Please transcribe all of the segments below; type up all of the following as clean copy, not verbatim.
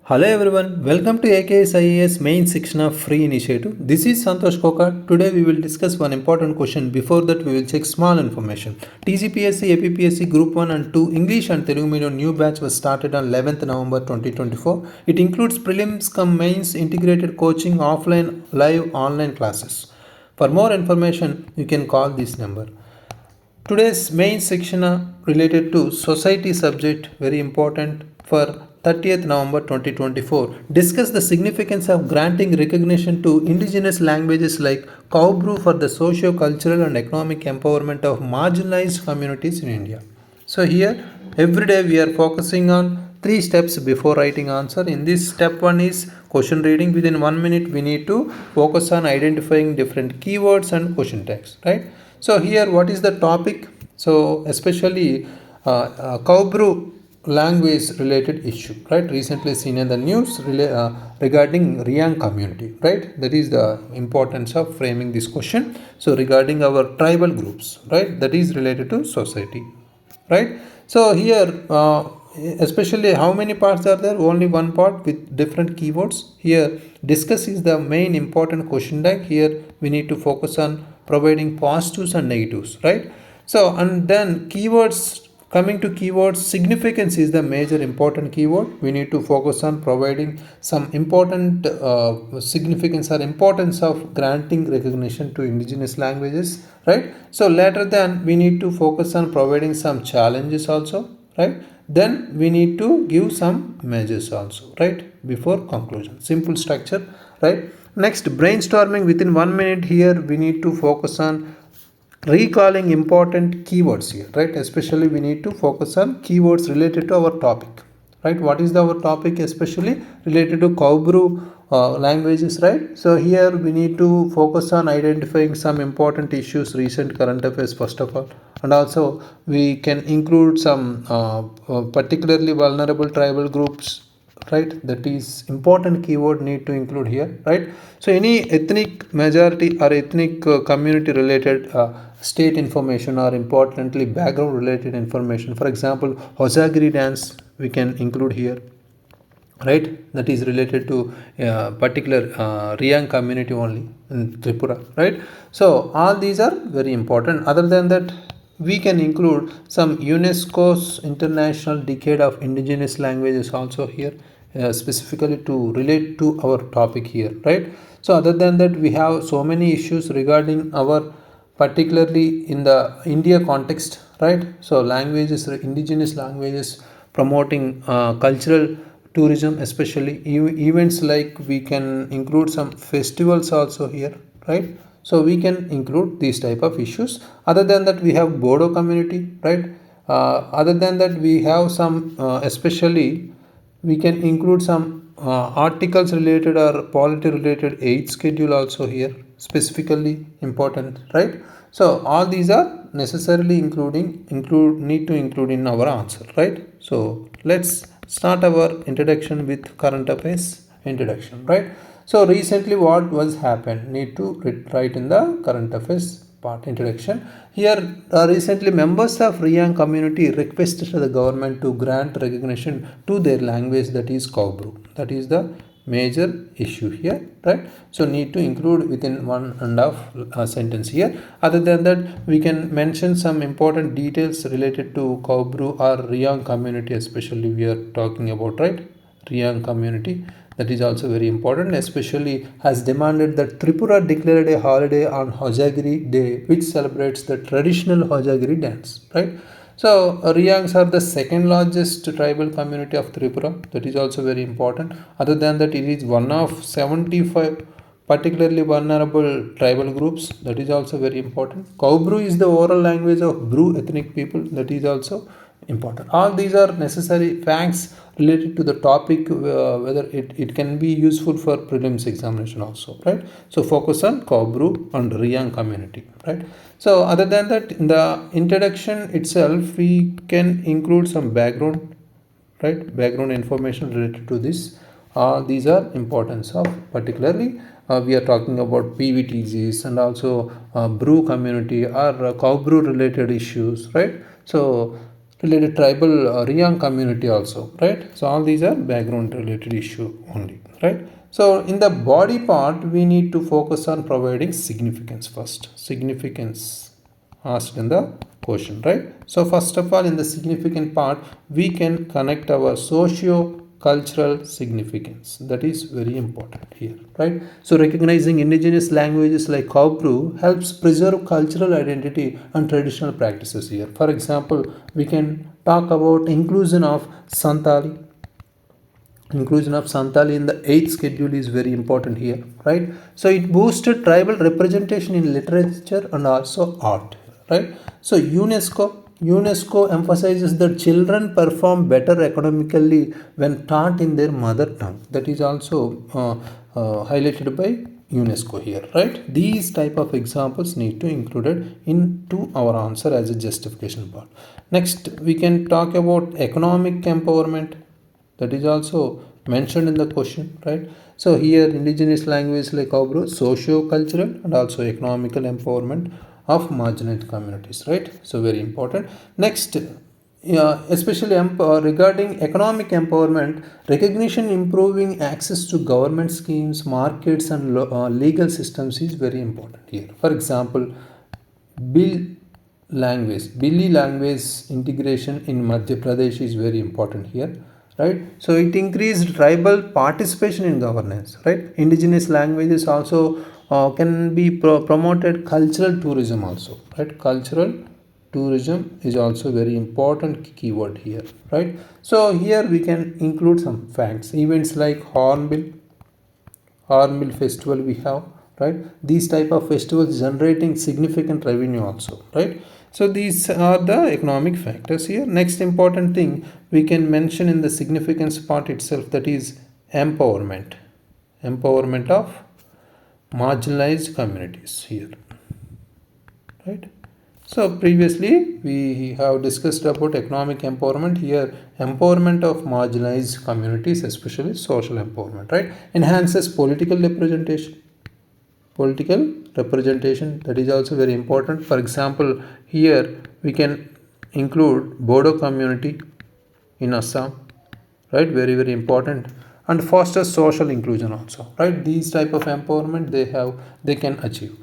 Hello everyone, welcome to AKS IAS Main Shikshna Free Initiative. This is Santosh Kokar. Today we will discuss one important question. Before that we will check small information. tspsc, APPSC Group 1 and 2 English and Telugu Medium new batch was started on 11th November 2024. It includes prelims cum mains integrated coaching offline live online classes. For more information you can call this number. Today's main section related to society subject, very important for 30th November 2024. Discuss the significance of granting recognition to indigenous languages like Kaubru for the socio-cultural and economic empowerment of marginalized communities in India. So here every day we are focusing on 3 steps before writing answer. In this step 1 is question reading. Within 1 minute we need to focus on identifying different keywords and question tags, right? So here what is the topic? So especially Kaubru language related issue, right? Recently seen in the news regarding Riang community, right? That is the importance of framing this question. So regarding our tribal groups, right? That is related to society, right? So here especially how many parts are there? Only one part with different keywords. Here discuss is the main important question tag. Here we need to focus on providing positives and negatives, right? So and then keywords, coming to keywords, significance is the major important keyword. We need to focus on providing some important significance or importance of granting recognition to indigenous languages, right? So later then we need to focus on providing some challenges also, right? Then we need to give some measures also, right? Before conclusion. Simple structure, right? Next, brainstorming within 1 minute. Here we need to focus on recalling important keywords here, right? Especially we need to focus on keywords related to our topic, right? What is our topic? Especially related to Kaubru languages, right? So here we need to focus on identifying some important issues, recent current affairs first of all, and also we can include some particularly vulnerable tribal groups, right? That is important keyword need to include here, right? So any ethnic majority or ethnic community related state information or importantly background related information. For example, Hosagiri dance we can include here, right? That is related to particular Riang community only in Tripura, right? So all these are very important. Other than that, we can include some UNESCO's International Decade of Indigenous Languages also here, specifically to relate to our topic here, right? So other than that, we have so many issues regarding our particularly in the India context, right? So languages, indigenous languages, promoting cultural tourism, especially events like we can include some festivals also here, right? So we can include these type of issues. Other than that, we have Bodo community, right? Other than that, we have some especially we can include some articles related or polity related age schedule also here, specifically important, right? So all these are necessarily need to include in our answer, right? So let's start our introduction with current affairs introduction, right? So recently what was happened need to write in the current affairs part introduction. Here recently members of Riang community requested the government to grant recognition to their language, that is Kaubru. That is the major issue here, right? So need to include within 1.5 sentence here. Other than that, we can mention some important details related to Kaubru or Riang community, especially we are talking about, right? Riang community, that is also very important, especially has demanded that Tripura declared a holiday on Hosagiri Day, which celebrates the traditional Hosagiri dance, right? So Riangs are the second largest tribal community of Tripura. That is also very important. Other than that, it is one of 75 particularly vulnerable tribal groups. That is also very important. Kaubru is the oral language of Bru ethnic people. That is also important. All these are necessary facts related to the topic, whether it can be useful for prelims examination also, right? So focus on Kaubru and Riang community, right? So other than that, in the introduction itself, we can include some background, right? Background information related to this. These are importance of particularly we are talking about PVTGs and also Bru community or Kaubru related issues, right? So related tribal Riyang community also, right? So all these are background related issue only, right? So in the body part, we need to focus on providing significance first. Significance asked in the question, right? So first of all, in the significant part, we can connect our socio-cultural significance. That is very important here, right? So recognizing indigenous languages like Kaupru helps preserve cultural identity and traditional practices here. For example, we can talk about inclusion of Santali. Inclusion of Santali in the 8th schedule is very important here, right? So it boosted tribal representation in literature and also art, right? So UNESCO emphasizes that children perform better academically when taught in their mother tongue. That is also highlighted by UNESCO here, right? These type of examples need to included into our answer as a justification part. Next, we can talk about economic empowerment. That is also mentioned in the question, right? So here indigenous language like Kaupru, socio-cultural and also economical empowerment of marginalized communities, right? So very important. Next, especially regarding economic empowerment, recognition improving access to government schemes, markets and legal systems is very important here. For example, Billy language integration in Madhya Pradesh is very important here, right? So it increased tribal participation in governance, right? Indigenous languages also can be promoted cultural tourism also, right? Cultural tourism is also very important keyword here, right? So here we can include some facts. Events like Hornbill festival we have, right? These type of festivals generating significant revenue also, right? So these are the economic factors here. Next important thing we can mention in the significance part itself, that is empowerment of marginalized communities here, right? So previously we have discussed about economic empowerment. Here empowerment of marginalized communities, especially social empowerment, right? Enhances political representation, that is also very important. For example, here we can include Bodo community in Assam, right? Very important. And foster social inclusion also, right? These type of empowerment they can achieve.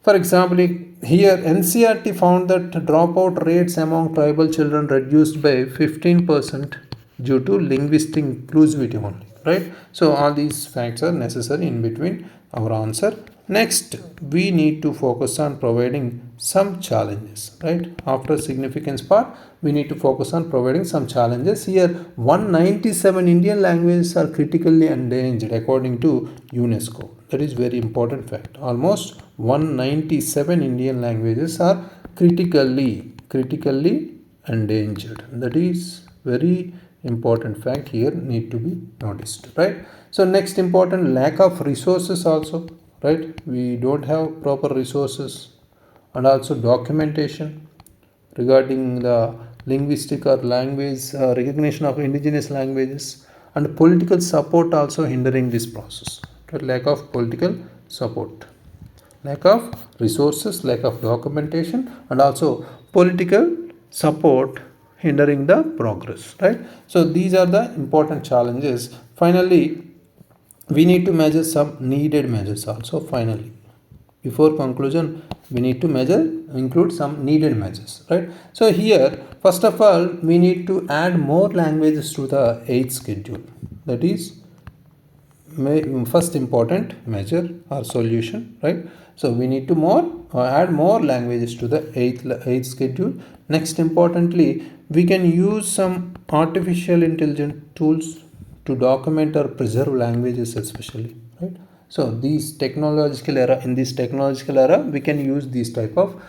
For example, here NCERT found that dropout rates among tribal children reduced by 15% due to linguistic inclusivity only, right? So all these facts are necessary in between our answer. Next, we need to focus on providing some challenges, right? After significance part, we need to focus on providing some challenges. Here 197 Indian languages are critically endangered according to UNESCO. That is very important fact. Almost 197 Indian languages are critically endangered. That is very important fact here, need to be noticed, right? So next important, lack of resources also, right? We don't have proper resources, and also documentation regarding the linguistic or language recognition of indigenous languages, and political support also hindering this process, right? Lack of political support, lack of resources, lack of documentation, and also political support hindering the progress, right? So these are the important challenges. Finally, we need to measure some needed measures also. Finally, before conclusion, we need to include some needed measures, right? So here first of all we need to add more languages to the 8th schedule. That is first important measure or solution, right? So we need to add more languages to the 8th schedule. Next importantly, we can use some artificial intelligence tools to document or preserve languages especially, right? So in this technological era we can use these type of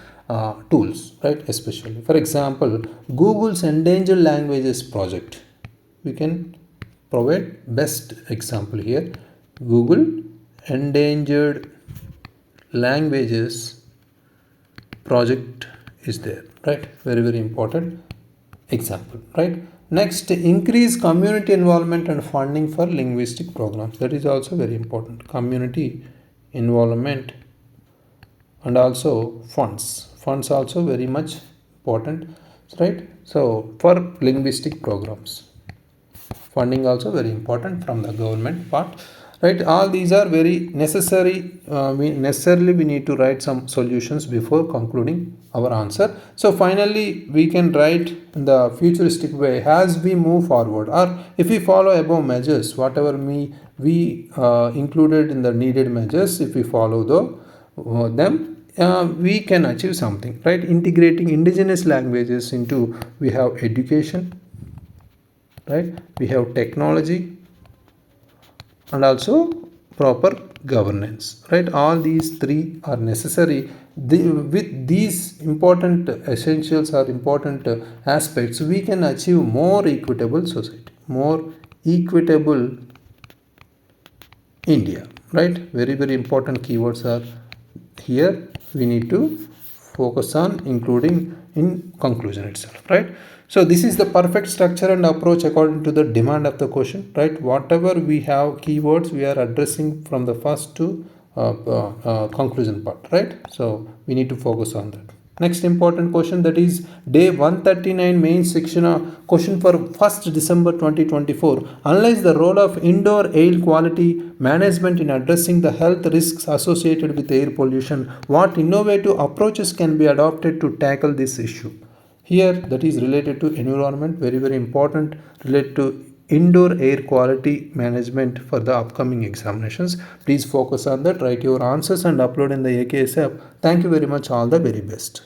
tools, right? Especially, for example, Google's endangered languages project, we can provide best example here. Google endangered languages project is there, right? Very important example, right? Next, increase community involvement and funding for linguistic programs. That is also very important. Community involvement and also funds also very much important. right? So for linguistic programs, funding also very important from the government part, right? All these are very necessary. We need to write some solutions before concluding our answer. So finally we can write in the futuristic way as we move forward, or if we follow above measures, whatever we included in the needed measures, if we follow them, we can achieve something, right? Integrating indigenous languages into, we have education, right? We have technology and also proper governance, right? All these three are necessary. With these important essentials or important aspects, we can achieve more equitable society, more equitable India, right? Very, very important keywords are here. We need to focus on including in conclusion itself, right? So this is the perfect structure and approach according to the demand of the question, right? Whatever we have keywords, we are addressing from the first to conclusion part, right? So we need to focus on that. Next important question, that is day 139 main section question for 1st December 2024. Analyze the role of indoor air quality management in addressing the health risks associated with air pollution. What innovative approaches can be adopted to tackle this issue? Here that is related to environment, very, very important, related to indoor air quality management for the upcoming examinations. Please focus on that, write your answers and upload in the AKS app. Thank you very much, all the very best.